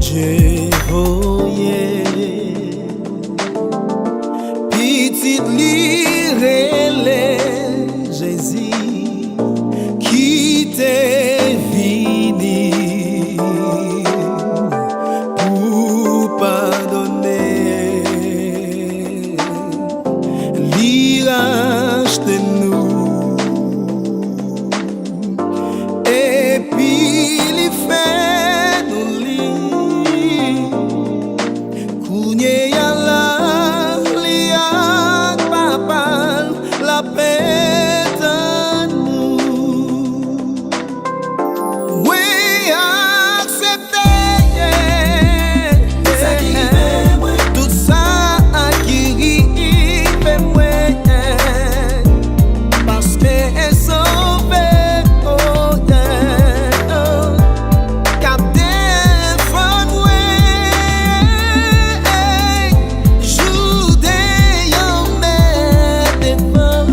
Dieu voye pitit lire Jésus qui t'est vini pour pardonner, lui racheter nous et puis lui fait nous lire kounye ya la li ak papa la paix nous. Oui, accepter tout ça qui fait moi parce que elle sauvé oh yeah captain from way joue des yon met devant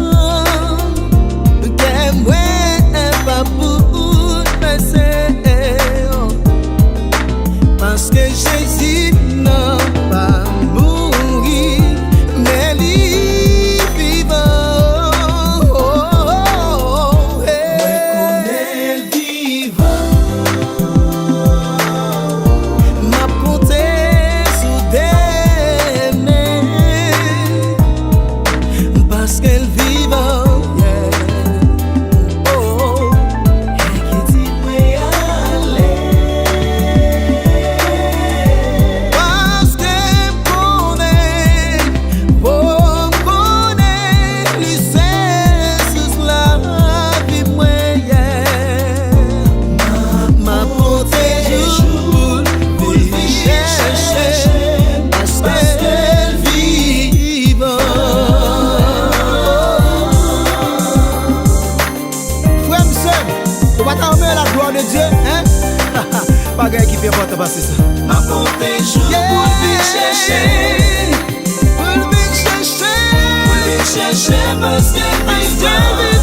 que moi pas pour passer parce que Jésus n'a pas mouru mais lui vivant. Moi connais vivant m'a compté sous des mains parce qu'elle vivant yeah. Oh et qui dit ouais aller parce qu'elle connaît oh connaît lui c'est sous la vie moi yeah. M'a protège pour lui chercher parce qu'elle vivant. Frère Michel, tu vas t'armer la gloire de Dieu, hein? Pas gagner qui fait pas te passer ça. Ma protège pour lui chercher Pour lui chercher parce qu'elle vit.